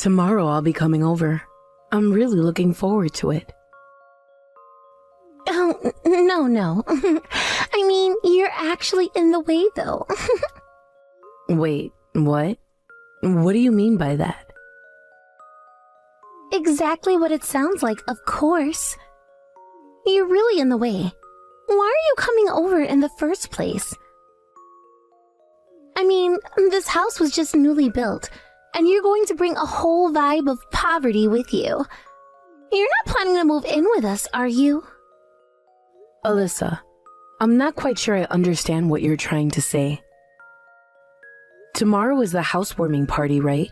Tomorrow I'll be coming over. I'm really looking forward to it. Oh, no. I mean, you're actually in the way, though. Wait, what? What do you mean by that? Exactly what it sounds like, of course. You're really in the way. Why are you coming over in the first place? I mean, this house was just newly built, and you're going to bring a whole vibe of poverty with you. You're not planning to move in with us, are you? Alyssa, I'm not quite sure I understand what you're trying to say. Tomorrow is the housewarming party, right?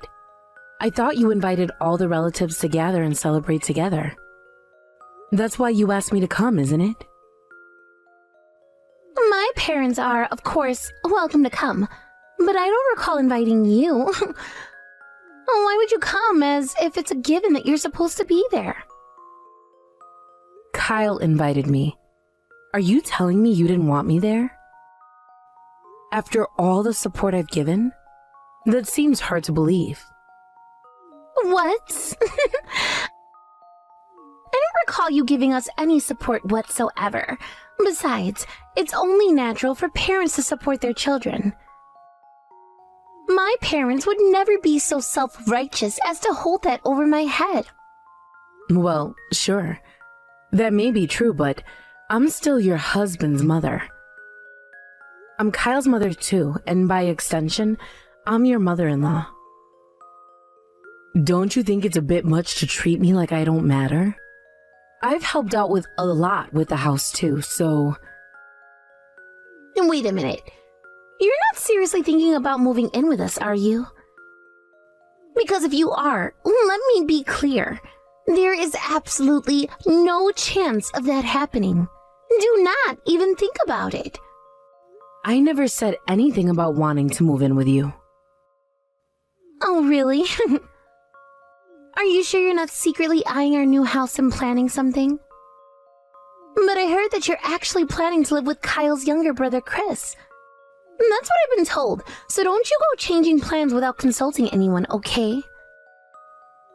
I thought you invited all the relatives to gather and celebrate together. That's why you asked me to come, isn't it? My parents are, of course, welcome to come, but I don't recall inviting you. Why would you come as if it's a given that you're supposed to be there? Kyle invited me. Are you telling me you didn't want me there? After all the support I've given? That seems hard to believe. What? I don't recall you giving us any support whatsoever. Besides, it's only natural for parents to support their children. My parents would never be so self-righteous as to hold that over my head. Well, sure. That may be true, but I'm still your husband's mother. I'm Kyle's mother too, and by extension, I'm your mother-in-law. Don't you think it's a bit much to treat me like I don't matter? I've helped out with a lot with the house too, so... Wait a minute. You're not seriously thinking about moving in with us, are you? Because if you are, let me be clear. There is absolutely no chance of that happening. Do not even think about it. I never said anything about wanting to move in with you. Oh, really? Are you sure you're not secretly eyeing our new house and planning something? But I heard that you're actually planning to live with Kyle's younger brother, Chris. That's what I've been told, so don't you go changing plans without consulting anyone, okay?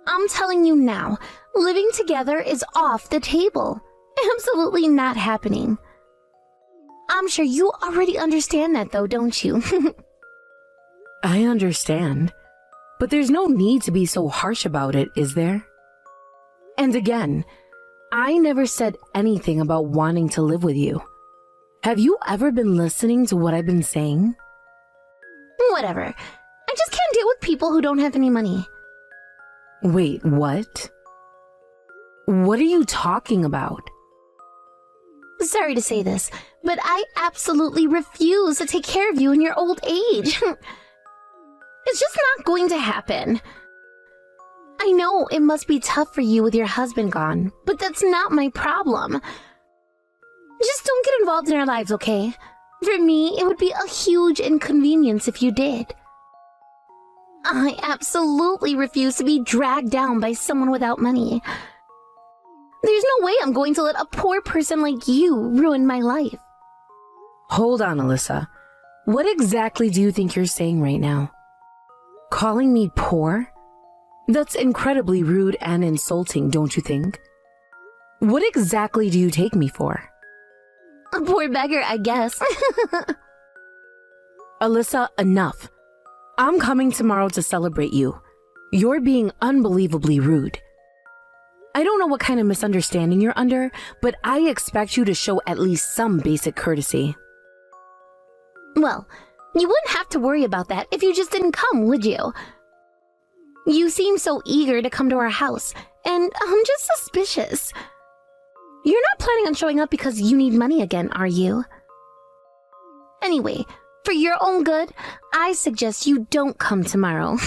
I'm telling you now, living together is off the table. Absolutely not happening. I'm sure you already understand that though, don't you? I understand. But there's no need to be so harsh about it, is there? And again, I never said anything about wanting to live with you. Have you ever been listening to what I've been saying? Whatever. I just can't deal with people who don't have any money. Wait, what? What are you talking about? Sorry to say this, but I absolutely refuse to take care of you in your old age. It's just not going to happen. I know it must be tough for you with your husband gone, but that's not my problem. Just don't get involved in our lives, okay? For me, it would be a huge inconvenience if you did. I absolutely refuse to be dragged down by someone without money. There's no way I'm going to let a poor person like you ruin my life. Hold on, Alyssa. What exactly do you think you're saying right now? Calling me poor? That's incredibly rude and insulting, don't you think? What exactly do you take me for? A poor beggar, I guess. Alyssa, enough. I'm coming tomorrow to celebrate you. You're being unbelievably rude. I don't know what kind of misunderstanding you're under, but I expect you to show at least some basic courtesy. Well, you wouldn't have to worry about that if you just didn't come, would you? You seem so eager to come to our house, and I'm just suspicious. You're not planning on showing up because you need money again, are you? Anyway, for your own good, I suggest you don't come tomorrow.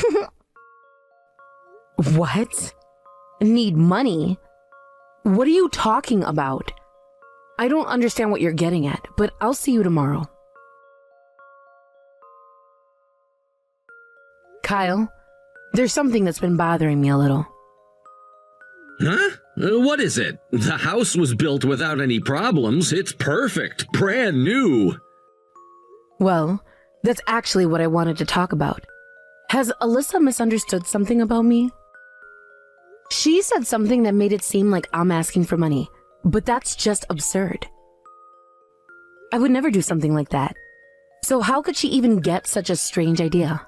What? Need money? What are you talking about? I don't understand what you're getting at, but I'll see you tomorrow. Kyle, there's something that's been bothering me a little. Huh? What is it? The house was built without any problems. It's perfect. Brand new. Well, that's actually what I wanted to talk about. Has Alyssa misunderstood something about me? She said something that made it seem like I'm asking for money, but that's just absurd. I would never do something like that. So how could she even get such a strange idea?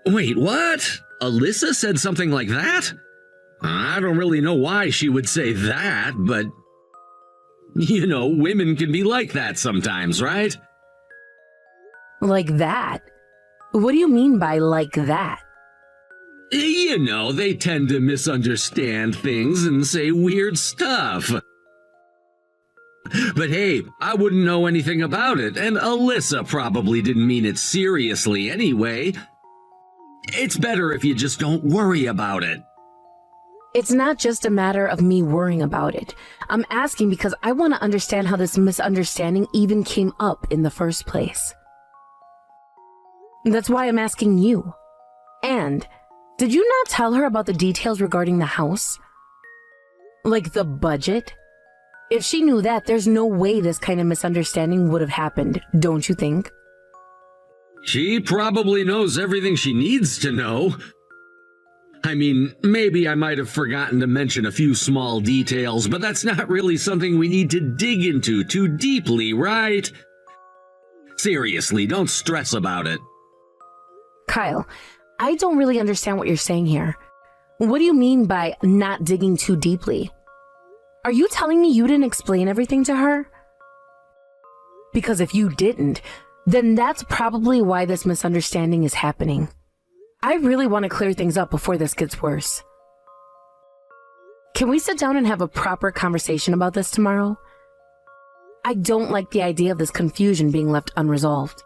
Wait, what? Alyssa said something like that? I don't really know why she would say that, but... You know, women can be like that sometimes, right? Like that? What do you mean by like that? You know, they tend to misunderstand things and say weird stuff. But hey, I wouldn't know anything about it, and Alyssa probably didn't mean it seriously anyway. It's better if you just don't worry about it. It's not just a matter of me worrying about it. I'm asking because I want to understand how this misunderstanding even came up in the first place. That's why I'm asking you. And, did you not tell her about the details regarding the house? Like the budget? If she knew that, there's no way this kind of misunderstanding would have happened, don't you think? She probably knows everything she needs to know. I mean, maybe I might have forgotten to mention a few small details, but that's not really something we need to dig into too deeply, right? Seriously, don't stress about it. Kyle, I don't really understand what you're saying here. What do you mean by not digging too deeply? Are you telling me you didn't explain everything to her? Because if you didn't, then that's probably why this misunderstanding is happening. I really want to clear things up before this gets worse. Can we sit down and have a proper conversation about this tomorrow? I don't like the idea of this confusion being left unresolved.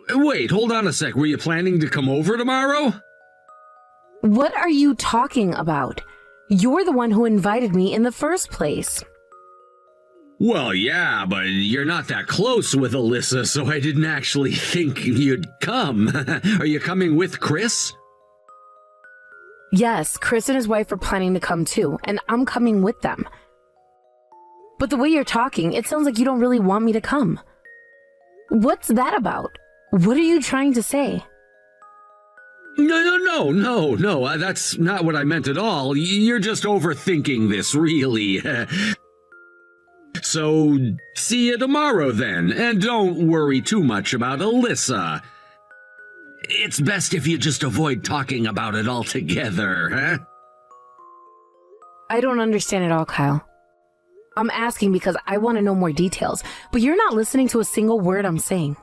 Wait, hold on a sec. Were you planning to come over tomorrow? What are you talking about? You're the one who invited me in the first place. Well, yeah, but you're not that close with Alyssa, so I didn't actually think you'd come. Are you coming with Chris? Yes, Chris and his wife are planning to come too, and I'm coming with them. But the way you're talking, it sounds like you don't really want me to come. What's that about? What are you trying to say? No, that's not what I meant at all. You're just overthinking this, really. So, see you tomorrow then, and don't worry too much about Alyssa. It's best if you just avoid talking about it altogether, huh? I don't understand at all, Kyle. I'm asking because I want to know more details, but you're not listening to a single word I'm saying.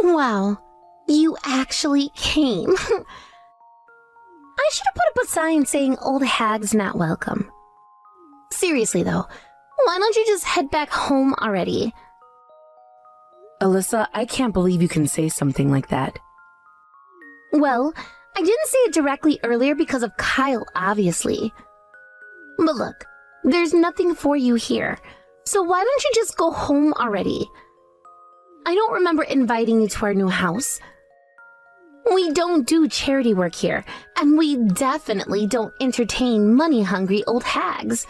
Wow, you actually came. I should have put up a sign saying old hag's not welcome. Seriously though, why don't you just head back home already? Alyssa, I can't believe you can say something like that. Well, I didn't say it directly earlier because of Kyle, obviously. But look, there's nothing for you here, so why don't you just go home already? I don't remember inviting you to our new house. We don't do charity work here, and we definitely don't entertain money-hungry old hags.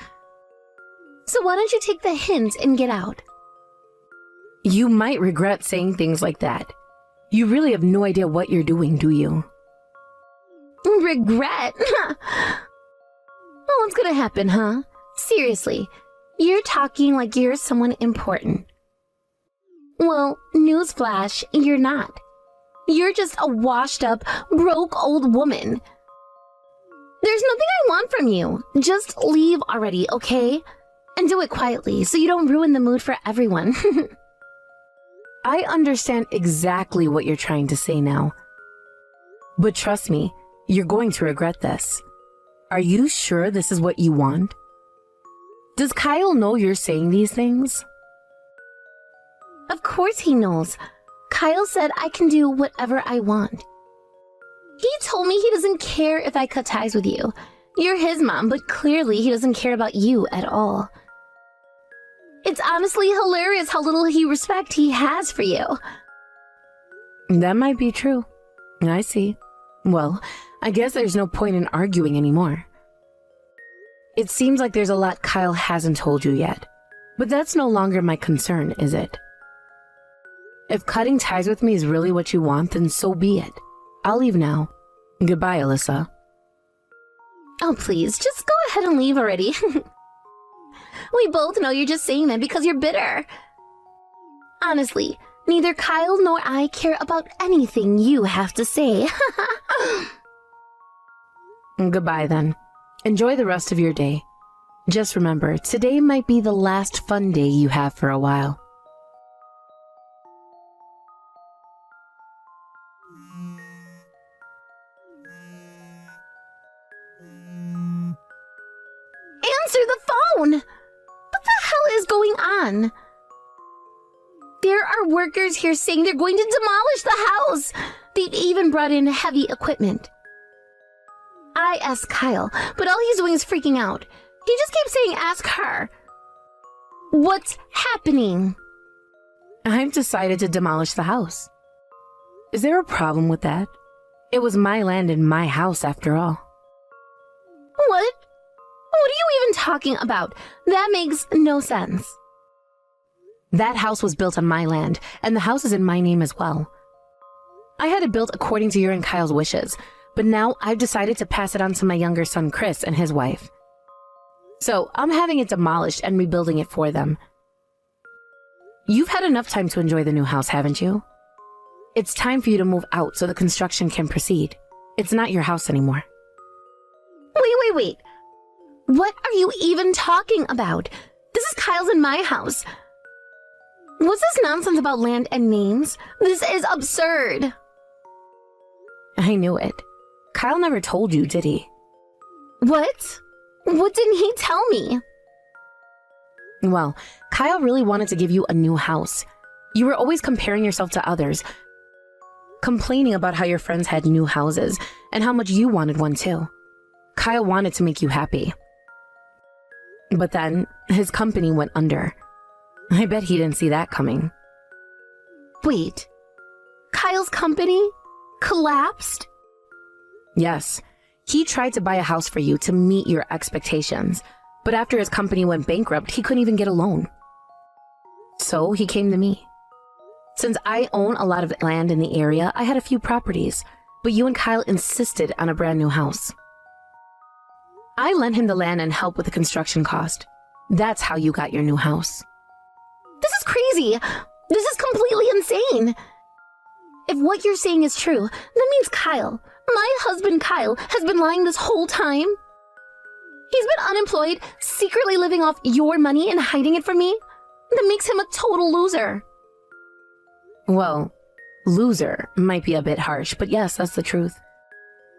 So why don't you take the hint and get out? You might regret saying things like that. You really have no idea what you're doing, do you? Regret? Oh, what's gonna happen, huh? Seriously, you're talking like you're someone important. Well, newsflash, you're not. You're just a washed-up, broke old woman. There's nothing I want from you. Just leave already, okay? And do it quietly so you don't ruin the mood for everyone. I understand exactly what you're trying to say now. But trust me, you're going to regret this. Are you sure this is what you want? Does Kyle know you're saying these things? Of course he knows. Kyle said I can do whatever I want. He told me he doesn't care if I cut ties with you. You're his mom, but clearly he doesn't care about you at all. It's honestly hilarious how little respect he has for you. That might be true. I see. Well, I guess there's no point in arguing anymore. It seems like there's a lot Kyle hasn't told you yet. But that's no longer my concern, is it? If cutting ties with me is really what you want, then so be it. I'll leave now. Goodbye, Alyssa. Oh, please, just go ahead and leave already. We both know you're just saying that because you're bitter. Honestly, neither Kyle nor I care about anything you have to say. Goodbye, then. Enjoy the rest of your day. Just remember, today might be the last fun day you have for a while. Answer the phone! What the hell is going on? There are workers here saying they're going to demolish the house. They've even brought in heavy equipment. I asked Kyle, but all he's doing is freaking out. He just keeps saying ask her. What's happening? I've decided to demolish the house. Is there a problem with that? It was my land and my house after all. What? What are you even talking about? That makes no sense. That house was built on my land, and the house is in my name as well. I had it built according to your and Kyle's wishes, but now I've decided to pass it on to my younger son Chris and his wife. So I'm having it demolished and rebuilding it for them. You've had enough time to enjoy the new house, haven't you? It's time for you to move out so the construction can proceed. It's not your house anymore. Wait. What are you even talking about? This is Kyle's and my house. What's this nonsense about land and names? This is absurd. I knew it. Kyle never told you, did he? What? What didn't he tell me? Well, Kyle really wanted to give you a new house. You were always comparing yourself to others, complaining about how your friends had new houses and how much you wanted one too. Kyle wanted to make you happy. But then his company went under. I bet he didn't see that coming. Wait, Kyle's company collapsed? Yes, he tried to buy a house for you to meet your expectations, but after his company went bankrupt, he couldn't even get a loan. So he came to me. Since I own a lot of land in the area, I had a few properties, but you and Kyle insisted on a brand new house. I lent him the land and help with the construction cost. That's how you got your new house. This is crazy. This is completely insane. If what you're saying is true, that means Kyle, my husband Kyle, has been lying this whole time. He's been unemployed, secretly living off your money and hiding it from me. That makes him a total loser. Well, loser might be a bit harsh, but yes, that's the truth.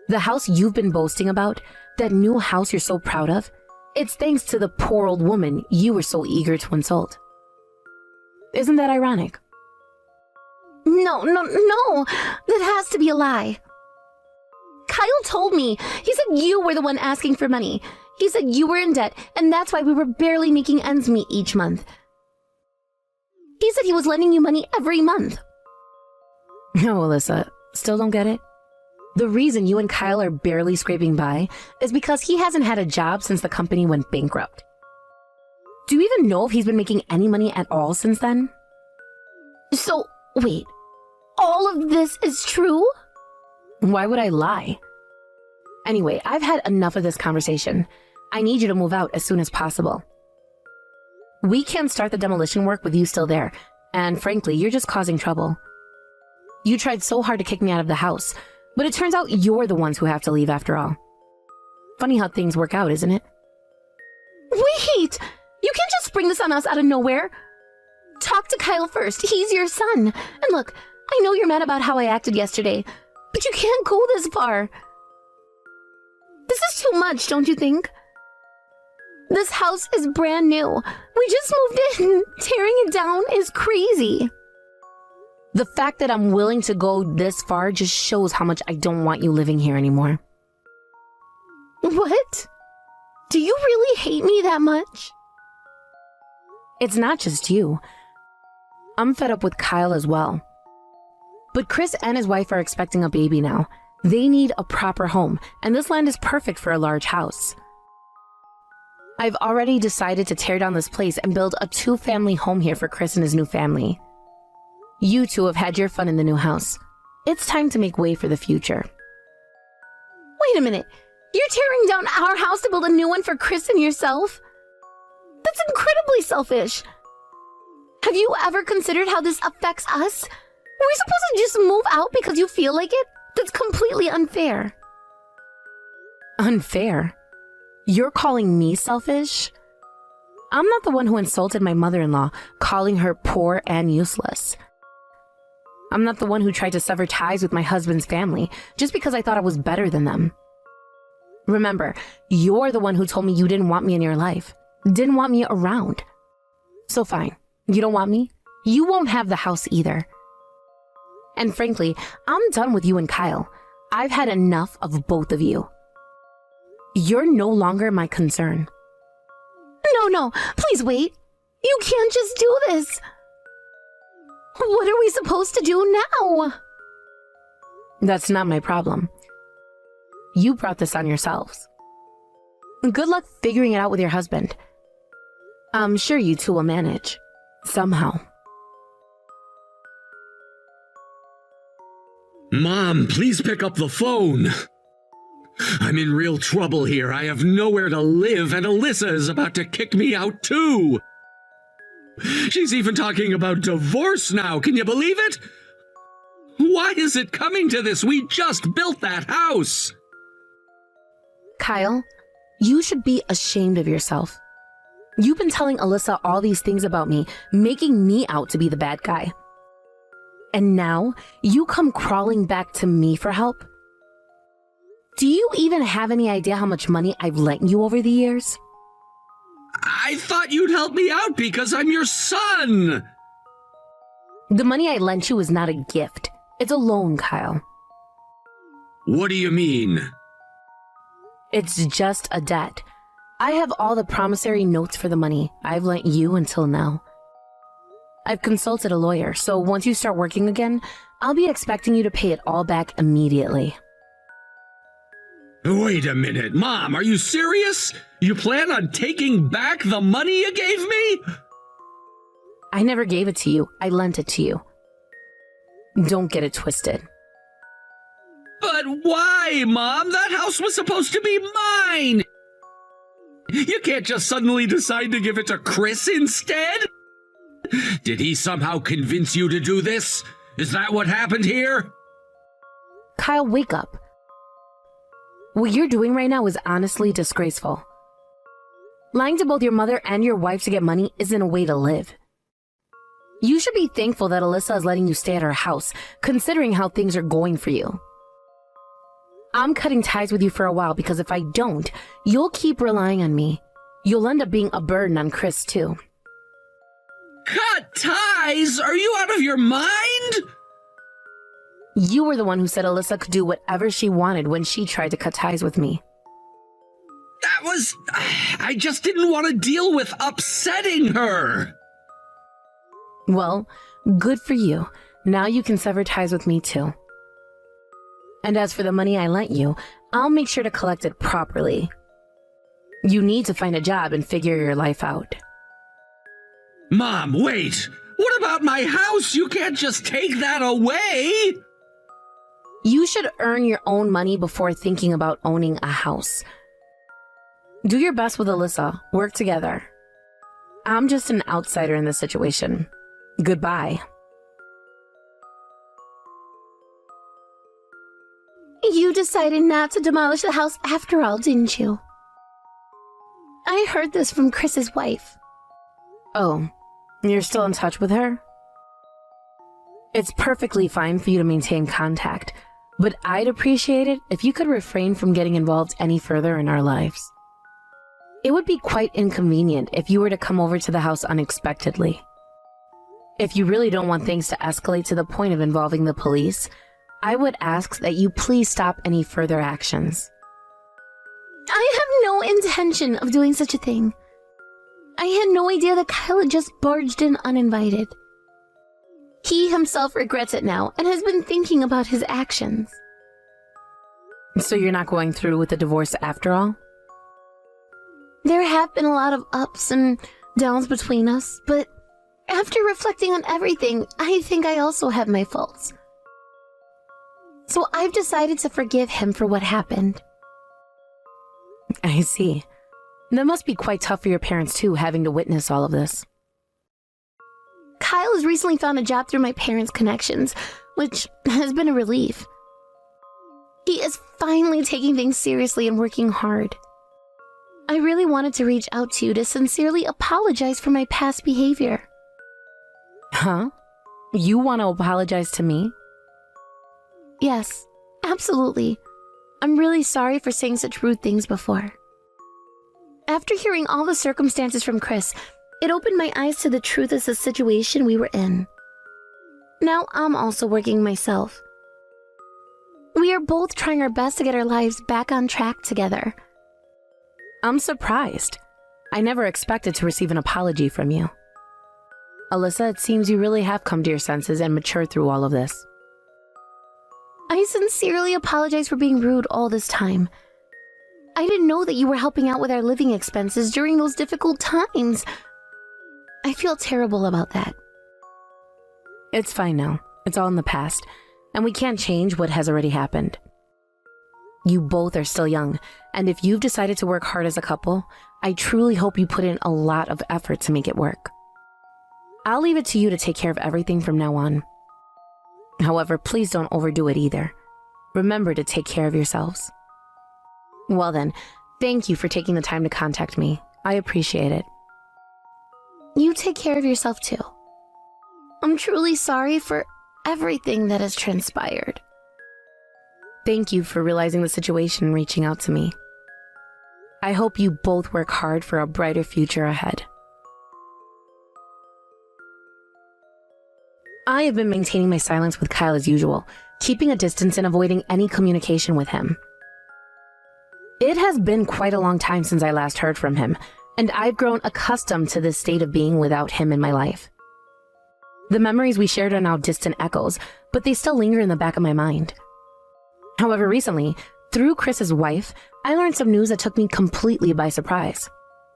The house you've been boasting about, that new house you're so proud of, it's thanks to the poor old woman you were so eager to insult. Isn't that ironic? No. That has to be a lie. Kyle told me. He said you were the one asking for money. He said you were in debt, and that's why we were barely making ends meet each month. He said he was lending you money every month. No, Alyssa, still don't get it? The reason you and Kyle are barely scraping by is because he hasn't had a job since the company went bankrupt. Do you even know if he's been making any money at all since then? So, wait, all of this is true? Why would I lie? Anyway, I've had enough of this conversation. I need you to move out as soon as possible. We can't start the demolition work with you still there, and frankly, you're just causing trouble. You tried so hard to kick me out of the house, but it turns out you're the ones who have to leave after all. Funny how things work out, isn't it? Wait! You can't just spring this on us out of nowhere. Talk to Kyle first. He's your son. And look, I know you're mad about how I acted yesterday, but you can't go this far. This is too much, don't you think? This house is brand new. We just moved in. Tearing it down is crazy. The fact that I'm willing to go this far just shows how much I don't want you living here anymore. What? Do you really hate me that much? It's not just you. I'm fed up with Kyle as well. But Chris and his wife are expecting a baby now. They need a proper home, and this land is perfect for a large house. I've already decided to tear down this place and build a 2-family home here for Chris and his new family. You two have had your fun in the new house. it's time to make way for the future. Wait a minute. You're tearing down our house to build a new one for Chris and yourself? That's incredibly selfish. Have you ever considered how this affects us? Are we supposed to just move out because you feel like it? That's completely unfair. Unfair? You're calling me selfish? I'm not the one who insulted my mother-in-law, calling her poor and useless. I'm not the one who tried to sever ties with my husband's family just because I thought I was better than them. Remember, you're the one who told me you didn't want me in your life, didn't want me around. So fine, you don't want me? You won't have the house either. And frankly, I'm done with you and Kyle. I've had enough of both of you. You're no longer my concern. No, please wait. You can't just do this. What are we supposed to do now? That's not my problem. You brought this on yourselves. Good luck figuring it out with your husband. I'm sure you two will manage. Somehow. Mom, please pick up the phone. I'm in real trouble here. I have nowhere to live, and Alyssa is about to kick me out too. She's even talking about divorce now. Can you believe it? Why is it coming to this? We just built that house. Kyle, you should be ashamed of yourself. You've been telling Alyssa all these things about me, making me out to be the bad guy. And now you come crawling back to me for help? Do you even have any idea how much money I've lent you over the years? I thought you'd help me out because I'm your son. The money I lent you is not a gift. It's a loan, Kyle. What do you mean? It's just a debt. I have all the promissory notes for the money I've lent you until now. I've consulted a lawyer, so once you start working again, I'll be expecting you to pay it all back immediately. Wait a minute, Mom, are you serious? You plan on taking back the money you gave me? I never gave it to you. I lent it to you. Don't get it twisted. But why, Mom? That house was supposed to be mine! You can't just suddenly decide to give it to Chris instead? Did he somehow convince you to do this? Is that what happened here? Kyle, wake up. What you're doing right now is honestly disgraceful. Lying to both your mother and your wife to get money isn't a way to live. You should be thankful that Alyssa is letting you stay at her house, considering how things are going for you. I'm cutting ties with you for a while because if I don't, you'll keep relying on me. You'll end up being a burden on Chris, too. Cut ties? Are you out of your mind? You were the one who said Alyssa could do whatever she wanted when she tried to cut ties with me. I just didn't want to deal with upsetting her. Well, good for you. Now you can sever ties with me too. And as for the money I lent you, I'll make sure to collect it properly. You need to find a job and figure your life out. Mom, wait! What about my house? You can't just take that away! You should earn your own money before thinking about owning a house. Do your best with Alyssa. Work together. I'm just an outsider in this situation. Goodbye. You decided not to demolish the house after all, didn't you? I heard this from Chris's wife. Oh, you're still in touch with her? It's perfectly fine for you to maintain contact, but I'd appreciate it if you could refrain from getting involved any further in our lives. It would be quite inconvenient if you were to come over to the house unexpectedly. If you really don't want things to escalate to the point of involving the police, I would ask that you please stop any further actions. I have no intention of doing such a thing. I had no idea that Kyle had just barged in uninvited. He himself regrets it now and has been thinking about his actions. So you're not going through with the divorce after all? There have been a lot of ups and downs between us, but after reflecting on everything, I think I also have my faults. So I've decided to forgive him for what happened. I see. That must be quite tough for your parents too, having to witness all of this. Kyle has recently found a job through my parents' connections, which has been a relief. He is finally taking things seriously and working hard. I really wanted to reach out to you to sincerely apologize for my past behavior. Huh? You want to apologize to me? Yes, absolutely. I'm really sorry for saying such rude things before. After hearing all the circumstances from Chris, it opened my eyes to the truth of the situation we were in. Now I'm also working myself. We are both trying our best to get our lives back on track together. I'm surprised. I never expected to receive an apology from you. Alyssa, it seems you really have come to your senses and matured through all of this. I sincerely apologize for being rude all this time. I didn't know that you were helping out with our living expenses during those difficult times. I feel terrible about that. It's fine now. It's all in the past, and we can't change what has already happened. You both are still young, and if you've decided to work hard as a couple, I truly hope you put in a lot of effort to make it work. I'll leave it to you to take care of everything from now on. However, please don't overdo it either. Remember to take care of yourselves. Well then, thank you for taking the time to contact me. I appreciate it. You take care of yourself too. I'm truly sorry for everything that has transpired. Thank you for realizing the situation and reaching out to me. I hope you both work hard for a brighter future ahead. I have been maintaining my silence with Kyle as usual, keeping a distance and avoiding any communication with him. It has been quite a long time since I last heard from him, and I've grown accustomed to this state of being without him in my life. The memories we shared are now distant echoes, but they still linger in the back of my mind. However, recently, through Chris's wife, I learned some news that took me completely by surprise.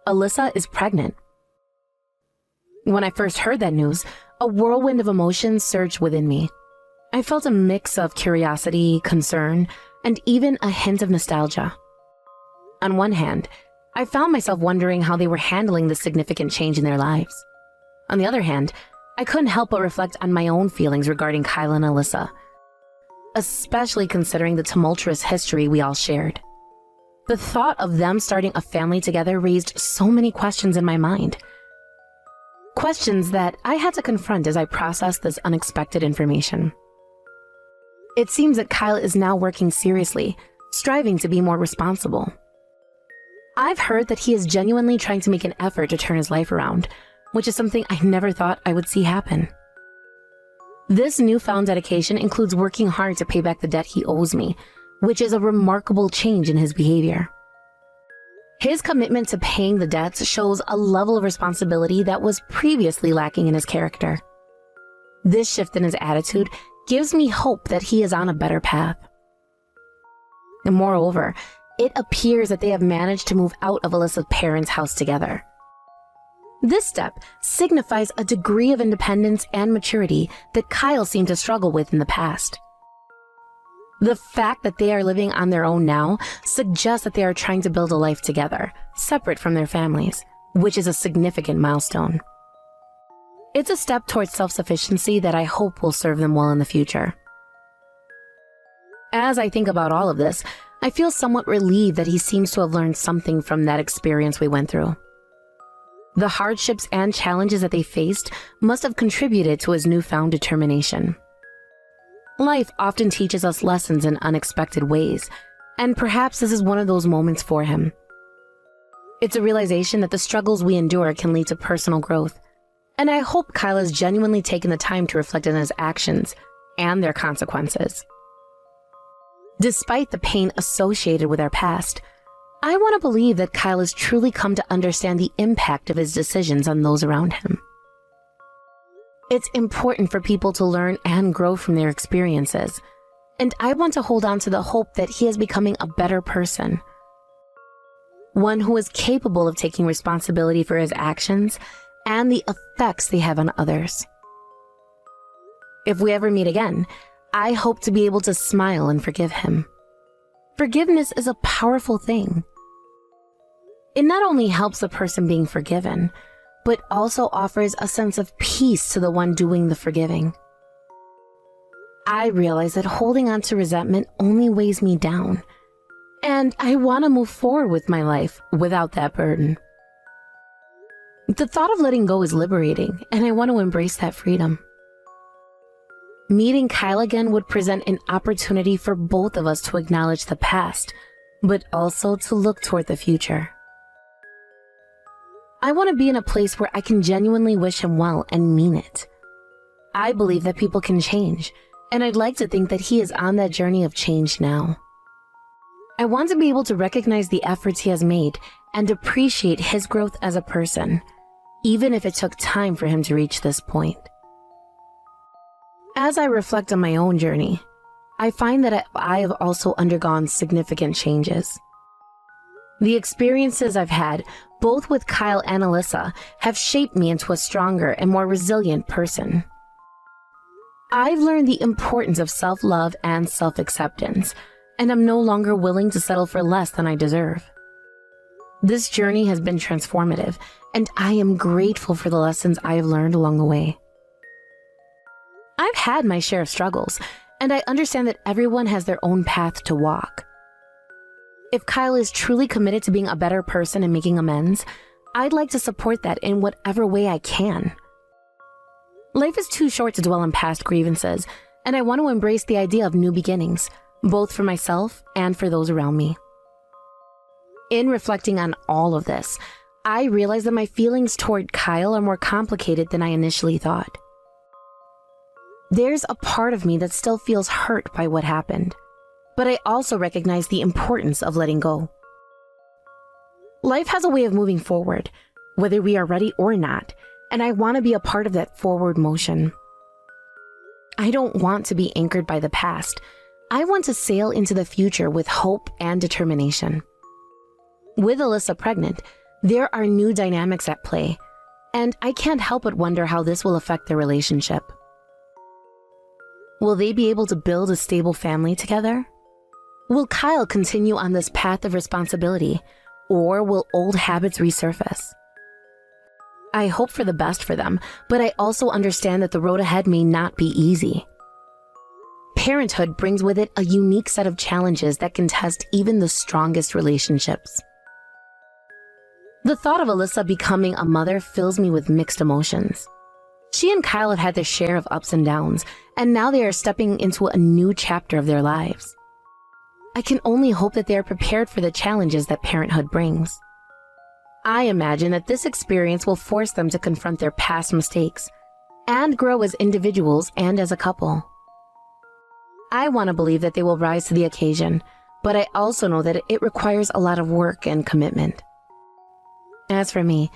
Alyssa is pregnant. When I first heard that news, a whirlwind of emotions surged within me. I felt a mix of curiosity, concern, and even a hint of nostalgia. On one hand, I found myself wondering how they were handling this significant change in their lives. On the other hand, I couldn't help but reflect on my own feelings regarding Kyle and Alyssa, especially considering the tumultuous history we all shared. The thought of them starting a family together raised so many questions in my mind. Questions that I had to confront as I processed this unexpected information. It seems that Kyle is now working seriously, striving to be more responsible. I've heard that he is genuinely trying to make an effort to turn his life around, which is something I never thought I would see happen. This newfound dedication includes working hard to pay back the debt he owes me, which is a remarkable change in his behavior. His commitment to paying the debts shows a level of responsibility that was previously lacking in his character. This shift in his attitude gives me hope that he is on a better path. And moreover, it appears that they have managed to move out of Alyssa's parents' house together. This step signifies a degree of independence and maturity that Kyle seemed to struggle with in the past. The fact that they are living on their own now suggests that they are trying to build a life together, separate from their families, which is a significant milestone. It's a step towards self-sufficiency that I hope will serve them well in the future. As I think about all of this, I feel somewhat relieved that he seems to have learned something from that experience we went through. The hardships and challenges that they faced must have contributed to his newfound determination. Life often teaches us lessons in unexpected ways, and perhaps this is one of those moments for him. It's a realization that the struggles we endure can lead to personal growth, and I hope Kyle has genuinely taken the time to reflect on his actions and their consequences. Despite the pain associated with our past, I want to believe that Kyle has truly come to understand the impact of his decisions on those around him. It's important for people to learn and grow from their experiences, and I want to hold on to the hope that he is becoming a better person. One who is capable of taking responsibility for his actions and the effects they have on others. If we ever meet again, I hope to be able to smile and forgive him. Forgiveness is a powerful thing. It not only helps the person being forgiven, but also offers a sense of peace to the one doing the forgiving. I realize that holding on to resentment only weighs me down, and I want to move forward with my life without that burden. The thought of letting go is liberating, and I want to embrace that freedom. Meeting Kyle again would present an opportunity for both of us to acknowledge the past, but also to look toward the future. I want to be in a place where I can genuinely wish him well and mean it. I believe that people can change, and I'd like to think that he is on that journey of change now. I want to be able to recognize the efforts he has made and appreciate his growth as a person, even if it took time for him to reach this point. As I reflect on my own journey, I find that I have also undergone significant changes. The experiences I've had, both with Kyle and Alyssa, have shaped me into a stronger and more resilient person. I've learned the importance of self-love and self-acceptance, and I'm no longer willing to settle for less than I deserve. This journey has been transformative, and I am grateful for the lessons I have learned along the way. I've had my share of struggles, and I understand that everyone has their own path to walk. If Kyle is truly committed to being a better person and making amends, I'd like to support that in whatever way I can. Life is too short to dwell on past grievances, and I want to embrace the idea of new beginnings, both for myself and for those around me. In reflecting on all of this, I realize that my feelings toward Kyle are more complicated than I initially thought. There's a part of me that still feels hurt by what happened, but I also recognize the importance of letting go. Life has a way of moving forward, whether we are ready or not, and I want to be a part of that forward motion. I don't want to be anchored by the past. I want to sail into the future with hope and determination. With Alyssa pregnant, there are new dynamics at play, and I can't help but wonder how this will affect their relationship. Will they be able to build a stable family together? Will Kyle continue on this path of responsibility, or will old habits resurface? I hope for the best for them, but I also understand that the road ahead may not be easy. Parenthood brings with it a unique set of challenges that can test even the strongest relationships. The thought of Alyssa becoming a mother fills me with mixed emotions. She and Kyle have had their share of ups and downs, and now they are stepping into a new chapter of their lives. I can only hope that they are prepared for the challenges that parenthood brings. I imagine that this experience will force them to confront their past mistakes and grow as individuals and as a couple. I want to believe that they will rise to the occasion, but I also know that it requires a lot of work and commitment. As for me,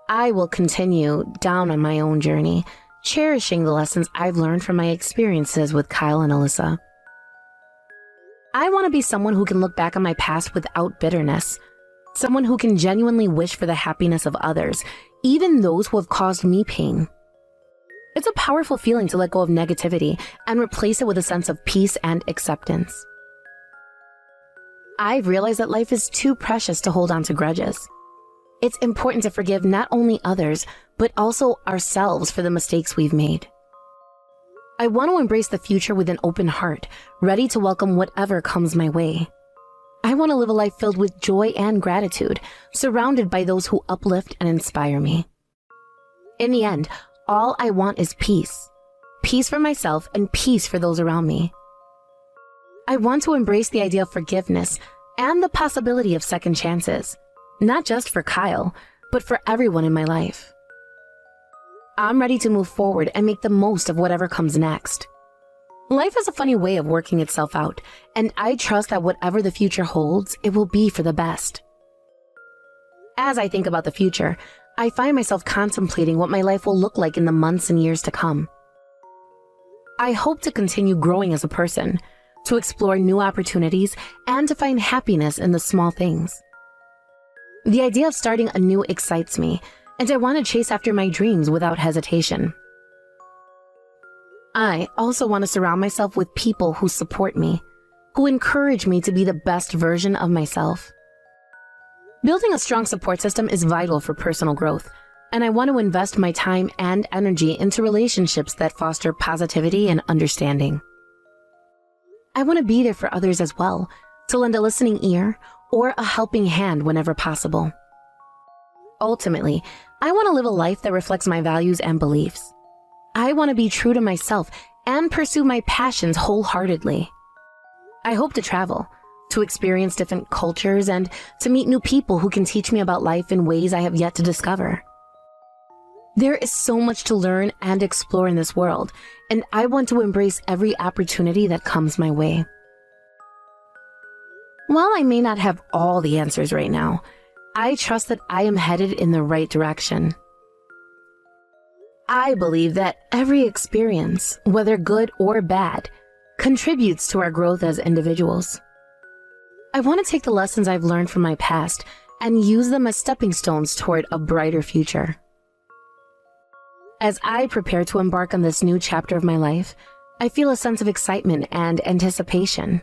I will continue down on my own journey, cherishing the lessons I've learned from my experiences with Kyle and Alyssa. I want to be someone who can look back on my past without bitterness, someone who can genuinely wish for the happiness of others, even those who have caused me pain. It's a powerful feeling to let go of negativity and replace it with a sense of peace and acceptance. I've realized that life is too precious to hold on to grudges. It's important to forgive not only others, but also ourselves for the mistakes we've made. I want to embrace the future with an open heart, ready to welcome whatever comes my way. I want to live a life filled with joy and gratitude, surrounded by those who uplift and inspire me. In the end, all I want is peace. Peace for myself and peace for those around me. I want to embrace the idea of forgiveness and the possibility of second chances. Not just for Kyle, but for everyone in my life. I'm ready to move forward and make the most of whatever comes next. Life has a funny way of working itself out, and I trust that whatever the future holds, it will be for the best. As I think about the future, I find myself contemplating what my life will look like in the months and years to come. I hope to continue growing as a person, to explore new opportunities, and to find happiness in the small things. The idea of starting anew excites me, and I want to chase after my dreams without hesitation. I also want to surround myself with people who support me, who encourage me to be the best version of myself. Building a strong support system is vital for personal growth, and I want to invest my time and energy into relationships that foster positivity and understanding. I want to be there for others as well, to lend a listening ear or a helping hand whenever possible. Ultimately, I want to live a life that reflects my values and beliefs. I want to be true to myself and pursue my passions wholeheartedly. I hope to travel, to experience different cultures, and to meet new people who can teach me about life in ways I have yet to discover. There is so much to learn and explore in this world, and I want to embrace every opportunity that comes my way. While I may not have all the answers right now, I trust that I am headed in the right direction. I believe that every experience, whether good or bad, contributes to our growth as individuals. I want to take the lessons I've learned from my past and use them as stepping stones toward a brighter future. As I prepare to embark on this new chapter of my life, I feel a sense of excitement and anticipation.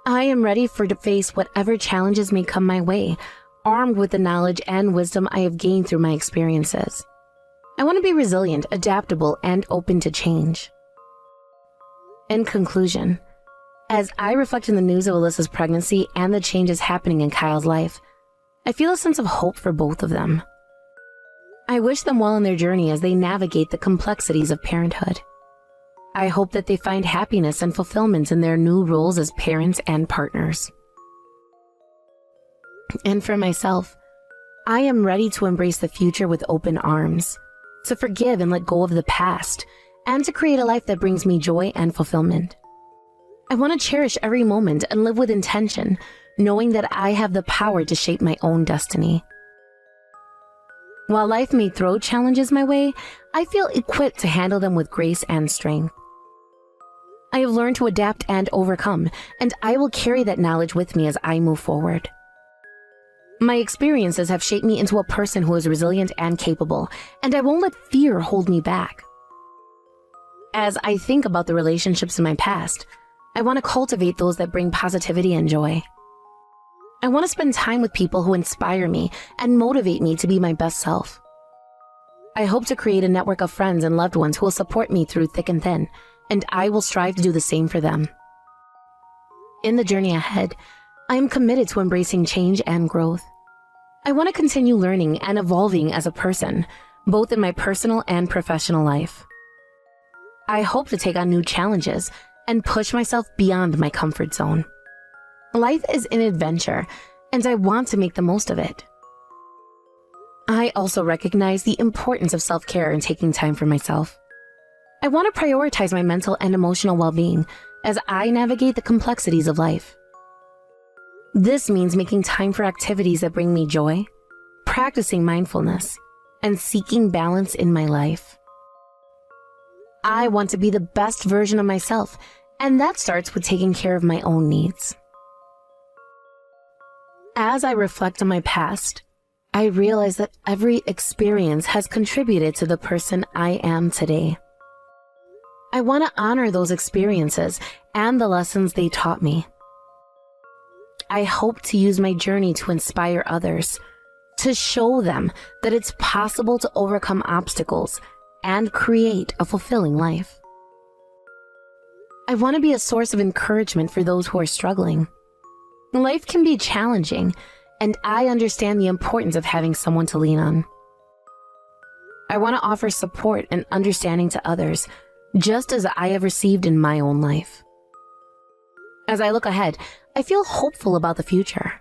I am ready to face whatever challenges may come my way, armed with the knowledge and wisdom I have gained through my experiences. I want to be resilient, adaptable, and open to change. In conclusion, as I reflect on the news of Alyssa's pregnancy and the changes happening in Kyle's life, I feel a sense of hope for both of them. I wish them well in their journey as they navigate the complexities of parenthood. I hope that they find happiness and fulfillment in their new roles as parents and partners. And for myself, I am ready to embrace the future with open arms, to forgive and let go of the past, and to create a life that brings me joy and fulfillment. I want to cherish every moment and live with intention, knowing that I have the power to shape my own destiny. While life may throw challenges my way, I feel equipped to handle them with grace and strength. I have learned to adapt and overcome, and I will carry that knowledge with me as I move forward. My experiences have shaped me into a person who is resilient and capable, and I won't let fear hold me back. As I think about the relationships in my past, I want to cultivate those that bring positivity and joy. I want to spend time with people who inspire me and motivate me to be my best self. I hope to create a network of friends and loved ones who will support me through thick and thin, and I will strive to do the same for them. In the journey ahead, I am committed to embracing change and growth. I want to continue learning and evolving as a person, both in my personal and professional life. I hope to take on new challenges and push myself beyond my comfort zone. Life is an adventure, and I want to make the most of it. I also recognize the importance of self-care and taking time for myself. I want to prioritize my mental and emotional well-being as I navigate the complexities of life. This means making time for activities that bring me joy, practicing mindfulness, and seeking balance in my life. I want to be the best version of myself, and that starts with taking care of my own needs. As I reflect on my past, I realize that every experience has contributed to the person I am today. I want to honor those experiences and the lessons they taught me. I hope to use my journey to inspire others, to show them that it's possible to overcome obstacles and create a fulfilling life. I want to be a source of encouragement for those who are struggling. Life can be challenging, and I understand the importance of having someone to lean on. I want to offer support and understanding to others, just as I have received in my own life. As I look ahead, I feel hopeful about the future.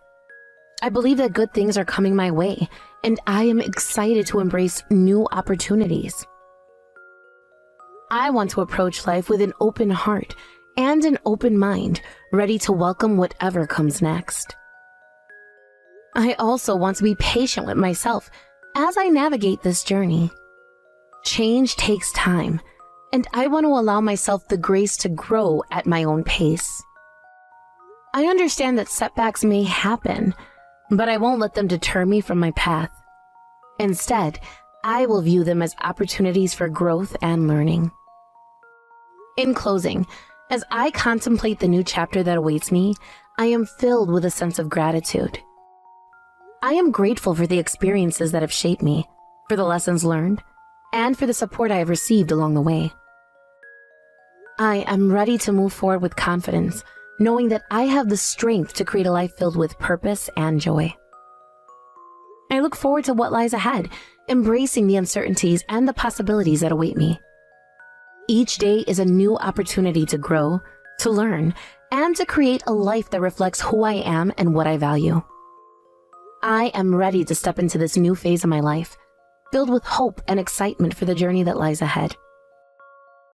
I believe that good things are coming my way, and I am excited to embrace new opportunities. I want to approach life with an open heart and an open mind, ready to welcome whatever comes next. I also want to be patient with myself as I navigate this journey. Change takes time, and I want to allow myself the grace to grow at my own pace. I understand that setbacks may happen, but I won't let them deter me from my path. Instead, I will view them as opportunities for growth and learning. In closing, as I contemplate the new chapter that awaits me, I am filled with a sense of gratitude. I am grateful for the experiences that have shaped me, for the lessons learned, and for the support I have received along the way. I am ready to move forward with confidence, knowing that I have the strength to create a life filled with purpose and joy. I look forward to what lies ahead, embracing the uncertainties and the possibilities that await me. Each day is a new opportunity to grow, to learn, and to create a life that reflects who I am and what I value. I am ready to step into this new phase of my life, filled with hope and excitement for the journey that lies ahead.